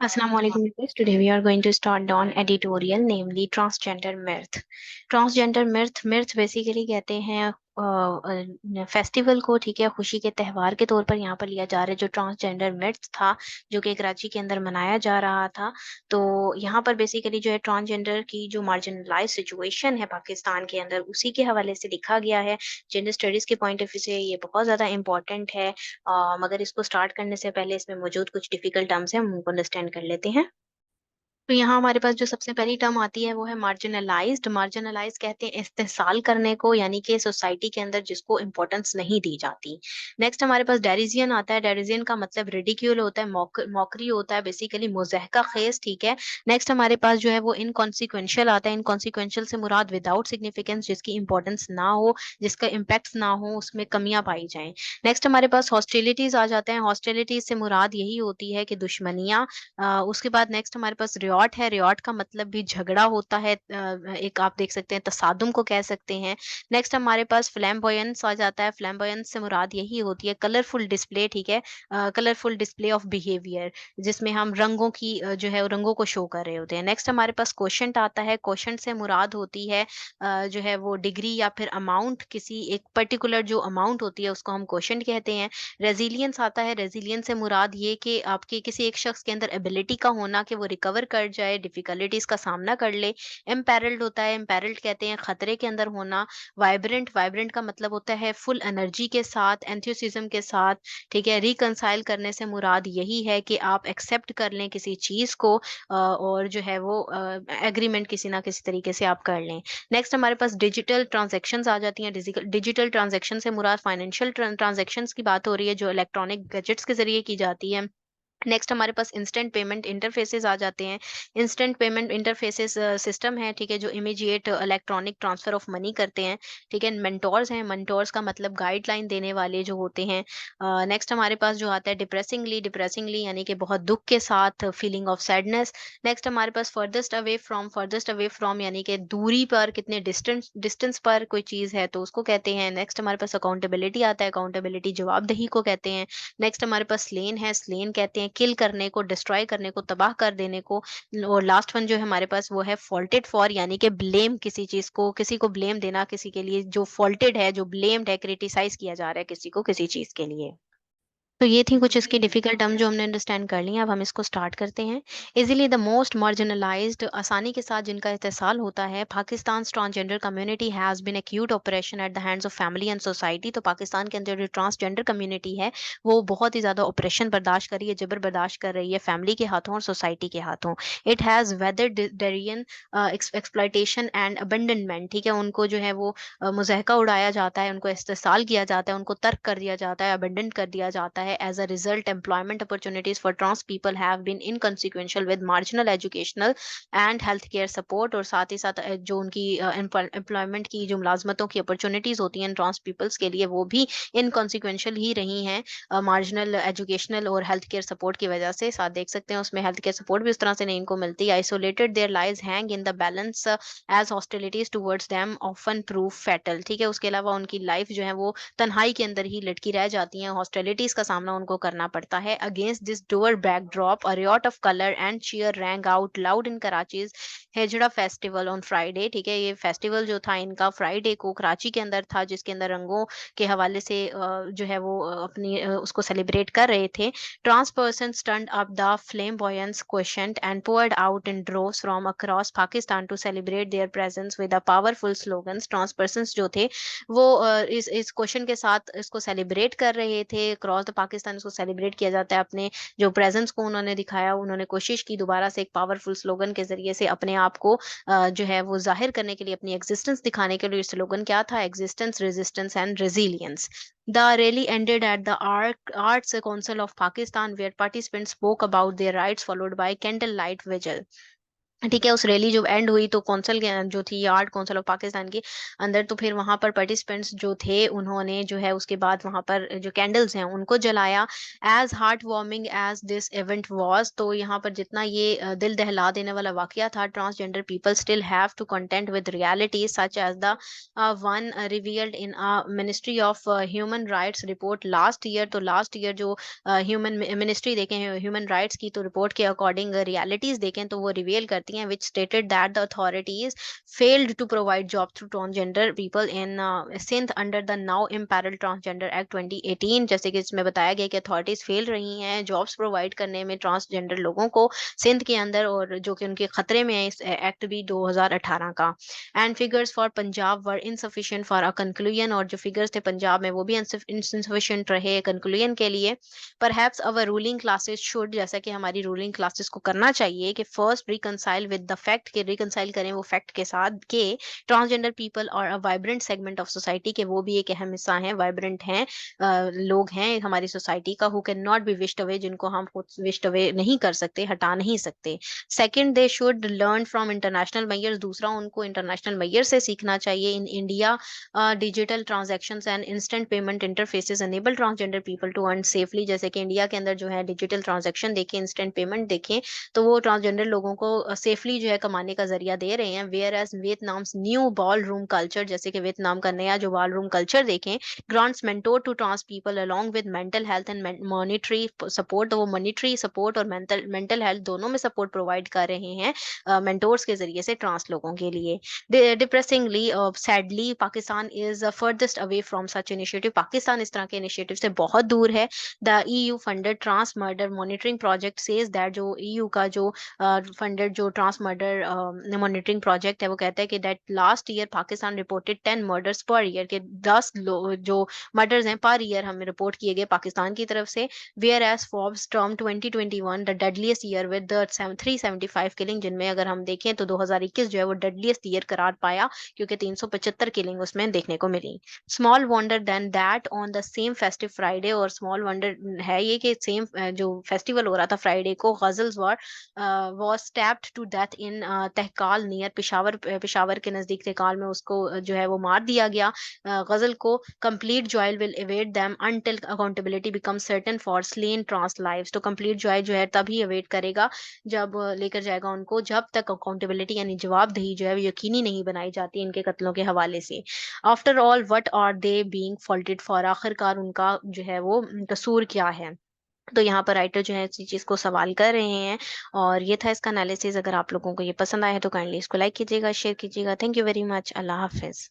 Assalamu alaikum viewers. Today we are going to start on editorial, namely transgender myth. Transgender myth basically कहते हैं festival को, ठीक है, खुशी के त्यौहार के तौर पर यहाँ पर लिया जा रहा है। जो ट्रांसजेंडर मिथ था, जो कि कराची के अंदर मनाया जा रहा था, तो यहाँ पर बेसिकली जो है ट्रांसजेंडर की जो मार्जिनलाइज सिचुएशन है पाकिस्तान के अंदर, उसी के हवाले से लिखा गया है। जेंडर स्टडीज के पॉइंट ऑफ व्यू से ये बहुत ज़्यादा इंपॉर्टेंट है। मगर इसको स्टार्ट करने से पहले इसमें मौजूद कुछ डिफिकल्ट टर्म्स हैं, हम उनको अंडरस्टैंड कर लेते हैं। तो यहाँ हमारे पास जो सबसे पहली टर्म आती है वो है मार्जिनलाइज्ड। मार्जिनलाइज कहते हैं इस्तेसाल करने को, यानी कि सोसाइटी के अंदर जिसको इम्पोर्टेंस नहीं दी जाती। नेक्स्ट हमारे पास डेरिजियन आता है। डेरिजियन का मतलब रिडिक्यूल होता है, मौकरी होता है, बेसिकली मुजहका खेज, ठीक है। नेक्स्ट हमारे पास जो है वो इनकॉन्सिक्वेंशियल आता है। इनकॉन्सिक्वेंशियल से मुराद विदाउट सिग्निफिकेंस, जिसकी इंपॉर्टेंस ना हो, जिसका इम्पैक्ट ना हो, उसमें कमियां पाई जाएं। नेक्स्ट हमारे पास हॉस्टिलिटीज आ जाते हैं। हॉस्टिलिटीज से मुराद यही होती है कि दुश्मनियां। उसके बाद नेक्स्ट हमारे पास रियॉट है। रियॉट का मतलब भी झगड़ा होता है, एक आप देख सकते हैं तसादुम को कह सकते हैं। नेक्स्ट हमारे पास फ्लैम्बॉयंस आ जाता है। फ्लैम्बॉयंस से मुराद यही होती है कलरफुल डिस्प्ले, ठीक है, कलरफुल डिस्प्ले ऑफ बिहेवियर, जिसमें हम रंगों की जो है रंगों को शो कर रहे होते हैं। नेक्स्ट हमारे पास क्वोशंट आता है। क्वोशंट से मुराद होती है जो है वो डिग्री या फिर अमाउंट, किसी एक पर्टिकुलर जो अमाउंट होती है उसको हम क्वोशंट कहते हैं। रेजिलियंस आता है। रेजिलियंस से मुराद ये कि आपके किसी एक शख्स के अंदर एबिलिटी का होना कि वो रिकवर कर जाए, डिफिकल्टीज का सामना कर ले। एम्पेरल्ड होता है। एम्पेरल्ड कहते हैं खतरे के अंदर होना। वाइब्रेंट, वाइब्रेंट का मतलब होता है फुल एनर्जी के साथ, एंथुसिज्म के साथ, ठीक है। रिकंसाइल करने से मुराद यही है कि आप एक्सेप्ट कर लें किसी चीज को, और जो है वो एग्रीमेंट किसी ना किसी तरीके से आप कर लें। नेक्स्ट हमारे पास डिजिटल ट्रांजैक्शंस आ जाती हैं। डिजिटल ट्रांजैक्शन से मुराद फाइनेंशियल ट्रांजैक्शंस की बात हो रही है, जो इलेक्ट्रॉनिक गैजेट्स के जरिए की जाती है। नेक्स्ट हमारे पास इंस्टेंट पेमेंट इंटरफेसेस आ जाते हैं। इंस्टेंट पेमेंट इंटरफेसेस सिस्टम है, ठीक है, जो immediate electronic transfer of money करते हैं, ठीक है। मेंटोर्स हैं। मेंटोर्स का मतलब गाइडलाइन देने वाले जो होते हैं। नेक्स्ट हमारे पास जो आता है डिप्रेसिंगली। डिप्रेसिंगली यानी कि बहुत दुख के साथ, फीलिंग ऑफ सैडनेस। नेक्स्ट हमारे पास farthest away from. Farthest away from यानी कि दूरी पर, कितने डिस्टेंस डिस्टेंस पर कोई चीज है तो उसको कहते हैं। नेक्स्ट हमारे पास अकाउंटेबिलिटी आता है। अकाउंटेबिलिटी जवाबदेही को कहते हैं। नेक्स्ट हमारे पास स्लेन है। स्लेन कहते हैं किल करने को, डिस्ट्रॉय करने को, तबाह कर देने को। और लास्ट वन जो है हमारे पास वो है फॉल्टेड फॉर, यानी कि ब्लेम, किसी चीज को, किसी को ब्लेम देना, किसी के लिए जो फॉल्टेड है, जो ब्लेम्ड है, क्रिटिसाइज किया जा रहा है किसी को किसी चीज के लिए। तो ये थी कुछ इसकी डिफिकल्ट टर्म जो हमने अंडरस्टैंड कर ली हैं। अब हम इसको स्टार्ट करते हैं। इजीली द मोस्ट मार्जिनलाइज्ड, आसानी के साथ जिनका इस्तेसाल होता है। Pakistan transgender community has been acute oppression at the hands of family and society. तो पाकिस्तान के अंदर जो ट्रांसजेंडर कम्युनिटी है वो बहुत ही ज्यादा ऑपरेशन बर्दाश्त कर रही है, जबर बर्दाश्त कर रही है फैमिली के हाथों और सोसाइटी के हाथों। इट हैज वेदर डेरियन एक्सप्लॉयटेशन एंड अबंडनमेंट, ठीक है। उनको जो है वो मुज़हका उड़ाया जाता है, उनको इस्तेसाल किया जाता है, उनको तर्क कर दिया जाता है, अबंडन कर दिया जाता है। As a result employment opportunities for trans people have been inconsequential with marginal educational and health care support. और साथ ही साथ जो उनकी एम्प्लॉयमेंट की जो मुलाजमतों की अपॉर्चुनिटीज होती हैं ट्रांस पीपल्स के लिए, वो भी इनकॉन्सिक्वेंशियल ही रही हैं मार्जिनल एजुकेशनल और हेल्थ केयर सपोर्ट की वजह से। साथ देख सकते हैं उसमें हेल्थ केयर सपोर्ट भी उस तरह से नहीं इनको मिलती। Isolated their lives hang in the balance as hostilities towards them often prove fatal, ठीक है। उसके अलावा उनकी लाइफ जो है वो तन्हाई के अंदर ही लटकी रह जाती है। हॉस्टिलिटीज का सामना उनको करना पड़ता है। Against this dour backdrop a riot of colour and cheer rang out loud in Karachi's hijra festival on Friday, ठीक है। ये फेस्टिवल जो था इनका फ्राइडे को कराची के अंदर था, जिसके अंदर रंगों के हवाले से जो है वो अपनी उसको सेलिब्रेट कर रहे थे। Trans person stunned up the flamboyance quotient and poured out in droves from across Pakistan to celebrate their presence with a powerful slogans। Trans persons जो थे वो इस क्वेश्चन के साथ इसको सेलिब्रेट कर रहे थे। अक्रॉस द पाकिस्तान इसको सेलिब्रेट किया जाता है। अपने जो प्रेजेंस को उन्होंने दिखाया, उन्होंने कोशिश की दोबारा से एक पावरफुल स्लोगन के जरिए से अपने आप को जो है वो जाहिर करने के लिए, अपनी एग्जिस्टेंस दिखाने के लिए। स्लोगन क्या था? Existence, resistance and resilience. The rally ended at the Arts Council of Pakistan, where participants spoke about their rights, followed by candlelight vigil। ठीक है। उस रैली जो एंड हुई तो कौंसल के जो थी आर्ट काउंसिल ऑफ पाकिस्तान के अंदर, तो फिर वहां पर पार्टिसिपेंट्स जो थे उन्होंने जो है उसके बाद वहां पर जो कैंडल्स हैं उनको जलाया। As heart warming as this event was, तो यहाँ पर जितना ये दिल दहला देने वाला वाकया था, transgender people still have to contend with reality such as the one revealed in ministry of human rights report last year. तो लास्ट ईयर जो ह्यूमन मिनिस्ट्री देखें ह्यूमन राइट्स की, तो रिपोर्ट के अकॉर्डिंग रियलिटीज देखें तो वो रिवील करती हैं, which stated that the authorities failed to provide jobs to transgender people in Sindh under the now imperilled transgender act 2018। जैसे कि इसमें बताया गया कि अथॉरिटीज फेल रही हैं जॉब्स प्रोवाइड करने में ट्रांसजेंडर लोगों को सिंध के अंदर, और जो कि उनके खतरे में है इस एक्ट भी 2018 का। And figures for Punjab were insufficient for a conclusion, और जो फिगर्स थे पंजाब में वो भी इनसफिशिएंट रहे कंक्लूजन के लिए। Perhaps our ruling classes should, जैसा कि हमारी रूलिंग क्लासेस को करना चाहिए कि first reconcile with the fact, के रिकंसाइल करें वो फैक्ट के साथ के ट्रांसजेंडर पीपल और अ वाइब्रेंट सेगमेंट ऑफ सोसाइटी के वो भी एक अहम हिस्सा हैं, वाइब्रेंट हैं, लोग हैं हमारी सोसाइटी का, who can not be wished away, जिनको हम विश्ड अवे नहीं कर सकते, हटा नहीं सकते। Second, they should learn from international mayors, दूसरा उनको इंटरनेशनल मैयर से सीखना चाहिए। In India digital transactions and instant payment interfaces enable transgender people to earn safely, जैसे कि इंडिया के अंदर जो है डिजिटल ट्रांजैक्शन देखें, इंस्टेंट पेमेंट देखें, तो वो ट्रांसजेंडर लोगों को सेफली जो है कमाने का जरिया दे रहे हैं। Whereas Vietnam's new ballroom culture, जैसे कि वियतनाम का नया जो बॉल रूम कल्चर देखें, grants mentor to trans people along with mental health and monetary support, तो वो मॉनिटरी सपोर्ट और मेंटल मेंटल हेल्थ दोनों में सपोर्ट प्रोवाइड कर रहे हैं मेंटोर्स के जरिए से ट्रांस लोगों के लिए। Depressingly sadly Pakistan is farthest away from such initiative, Pakistan इस तरह के इनिशिएटिव से बहुत दूर है। The EU funded trans murder monitoring project says that, जो ईयू का जो फंडेड जो ट्रांस मर्डर मॉनिटरिंग प्रोजेक्ट है वो कहता है कि that last year Pakistan reported 10 murders per year, के 10 जो मर्डर्स हैं पर ईयर हमें रिपोर्ट किए गए पाकिस्तान की तरफ से। Where as Forbes term 2021 the deadliest year with 375 killing, जिनमें अगर हम देखें तो 2021 जो है वो डेडलीस्ट ईयर करार पाया, क्योंकि 375 किलिंग उसमें देखने को मिली। Small wonder then that on the same festive Friday, और स्मॉल वंडर है ये कि सेम जो फेस्टिवल हो रहा था फ्राइडे को, Ghazal's were was stabbed to death in Tehkal near Peshawar, Peshawar के नजदीक तहकाल में उसको जो है वो मार दिया गया। गजल को complete joy will await them until accountability become certain for slain trans lives, तो कंप्लीट जॉय जो है तभी अवेट करेगा जब लेकर जाएगा उनको, जब तक अकाउंटेबिलिटी यानी जवाबदेही जो है वो यकीनी नहीं बनाई जाती इनके कत्लों के हवाले से। After all what are they being faulted for, आखिरकार उनका जो है वो कसूर क्या है। तो यहाँ पर राइटर जो है इसी चीज को सवाल कर रहे हैं, और ये था इसका एनालिसिस। अगर आप लोगों को ये पसंद आया है तो काइंडली इसको लाइक कीजिएगा, शेयर कीजिएगा। Thank you very much. Allah Hafiz.